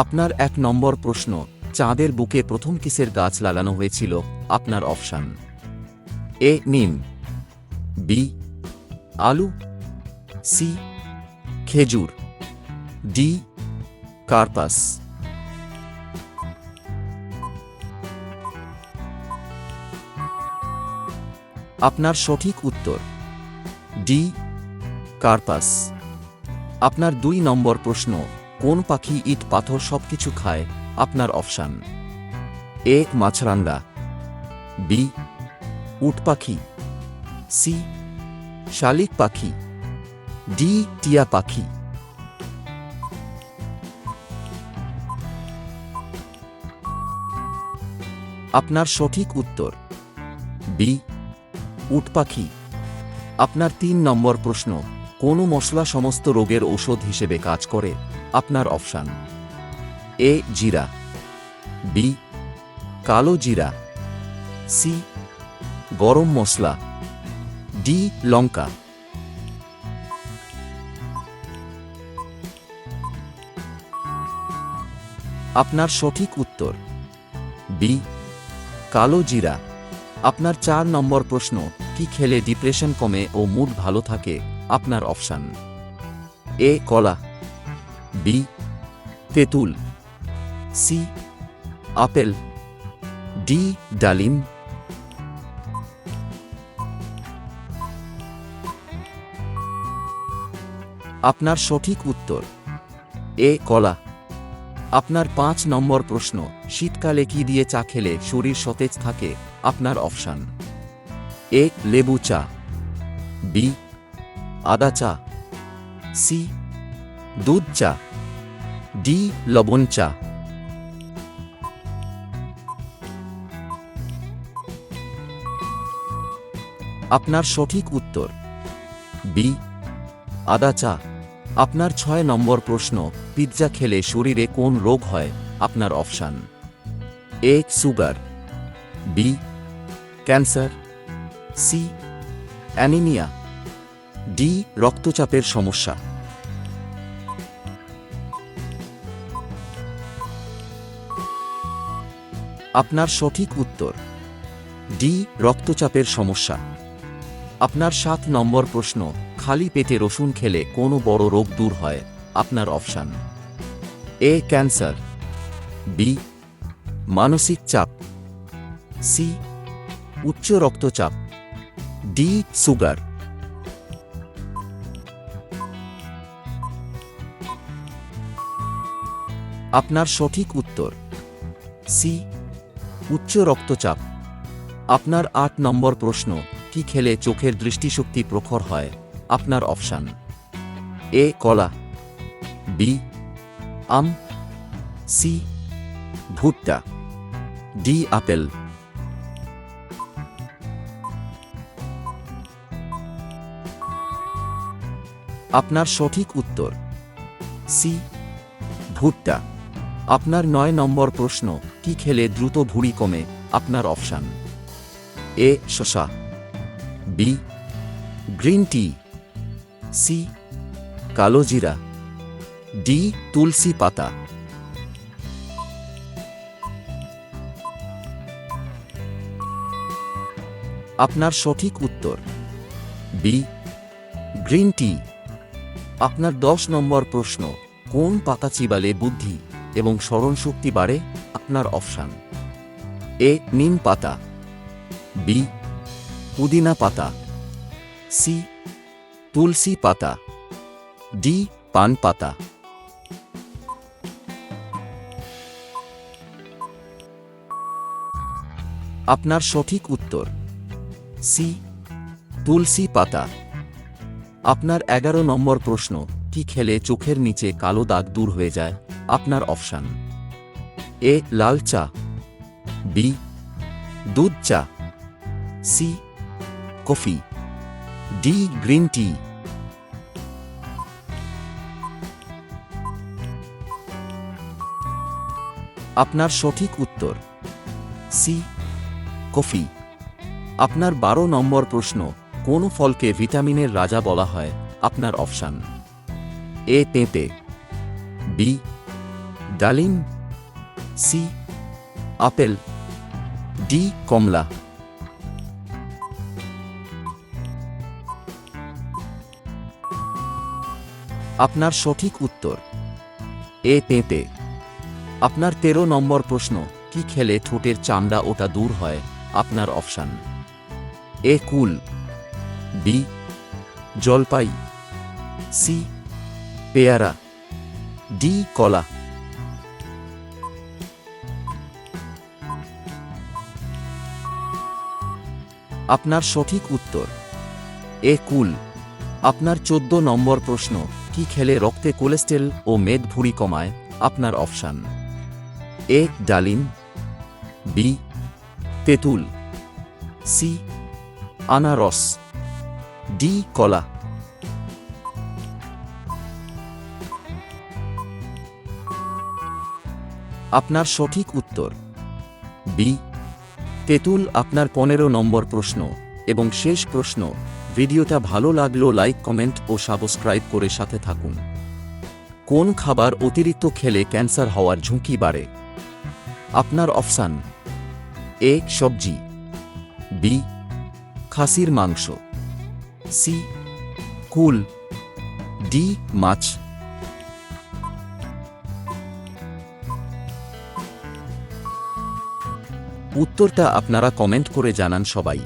আপনার ১ নম্বর প্রশ্ন, চাঁদের বুকে প্রথম কিসের গাছ লাগানো হয়েছিল? আপনার অপশান: এ নিম, বি আলু, সি খেজুর, ডি কার্পাস। আপনার সঠিক উত্তর ডি কার্পাস। আপনার ২ নম্বর প্রশ্ন, কোন পাখি ইট পাথর সবকিছু খায়? আপনার অপশান: এ মাছরাঙা, বি উট পাখি, সি শালিক পাখি, ডি টিয়া পাখি। আপনার সঠিক উত্তর বি উট পাখি। আপনার ৩ নম্বর প্রশ্ন, কোন মশলা সমস্ত রোগের ঔষধ হিসেবে কাজ করে? আপনার অপশান: এ জিরা, বি কালো জিরা, সি গরম মশলা, ডি লঙ্কা। আপনার সঠিক উত্তর বি কালো জিরা। আপনার ৪ নম্বর প্রশ্ন, কি খেলে ডিপ্রেশন কমে ও মুড ভালো থাকে? আপনার অপশান: এ কলা, বি তেঁতুল, সি আপেল, ডি ডালিম। আপনার সঠিক উত্তর এ কলা। আপনার ৫ নম্বর প্রশ্ন, শীতকালে কি দিয়ে চা খেলে শরীর সতেজ থাকে? আপনার অপশান: এ লেবু চা, বি আদা চা, সি দুধ চা, ডি লবণ চা। আপনার সঠিক উত্তর বি আদা চা। আপনার ৬ নম্বর প্রশ্ন, পিৎজা খেলে শরীরে কোন রোগ হয়? আপনার option: A sugar, B cancer, C anaemia, D রক্তচাপের সমস্যা। আপনার সঠিক উত্তর ডি রক্তচাপের সমস্যা। আপনার ৭ নম্বর প্রশ্ন, খালি পেটে রসুন খেলে কোনো বড় রোগ দূর হয়? আপনার অপশান: এ ক্যান্সার, বি মানসিক চাপ, সি উচ্চ রক্তচাপ, ডি সুগার। আপনার সঠিক উত্তর সি উচ্চ রক্তচাপ। আপনার ৮ নম্বর প্রশ্ন, কি খেলে চোখের দৃষ্টিশক্তি প্রখর হয়? আপনার অপশান: এ কলা, বি আম, সি ভুট্টা, ডি আপেল। আপনার সঠিক উত্তর সি ভুট্টা। আপনার ৯ নম্বর প্রশ্ন, কি খেলে দ্রুত ভুঁড়ি কমে? আপনার অপশান: এ শসা, বি গ্রিন টি, সি কালো জিরা, ডি তুলসী পাতা। আপনার সঠিক উত্তর বি গ্রিন টি। আপনার ১০ নম্বর প্রশ্ন, কোন পাতা চিবালে বুদ্ধি এবং স্মরণশক্তি বাড়ে? আপনার অপশান: এ নিম পাতা, বি পুদিনা পাতা, সি তুলসী পাতা, ডি পান পাতা। আপনার সঠিক উত্তর সি তুলসী পাতা। আপনার ১১ নম্বর প্রশ্ন, কি খেলে চোখের নিচে কালো দাগ দূর হয়ে যায়? আপনার অপশান: এ লাল চা, বি দুধ চা, C coffee, D green tea. আপনার সঠিক উত্তর সি কফি। আপনার ১২ নম্বর প্রশ্ন, কোন ফলকে ভিটামিনের রাজা বলা হয়? আপনার অপশান: এ পেঁপে, বি ডালিম, সি আপেল, ডি কমলা। আপনার সঠিক উত্তর এ পেঁপে। আপনার 13 নম্বর প্রশ্ন, কি খেলে ঠোঁটের চামড়া ওটা দূর হয়? আপনার অপশান: এ কুল, বি জলপাই, সি পেয়ারা, ডি কলা। আপনার সঠিক উত্তর এ কুল। আপনার 14 নম্বর প্রশ্ন, কি খেলে রক্তে কোলেস্টেরল ও মেদভুঁড়ি কমায়? আপনার অপশান: এ ডালিম, বি তেঁতুল, সি আনারস, ডি কলা। আপনার সঠিক উত্তর বি তেঁতুল। আপনার 15 নম্বর প্রশ্ন এবং শেষ প্রশ্ন, ভিডিওটা ভালো লাগলো লাইক, কমেন্ট ও সাবস্ক্রাইব করে সাথে থাকুন। কোন খাবার অতিরিক্ত খেলে ক্যান্সার হওয়ার ঝুঁকি বাড়ে? আপনার অপশান: এ সবজি, বি খাসির মাংস, সি কুল, ডি মাছ। উত্তরটা আপনারা কমেন্ট করে জানান সবাই।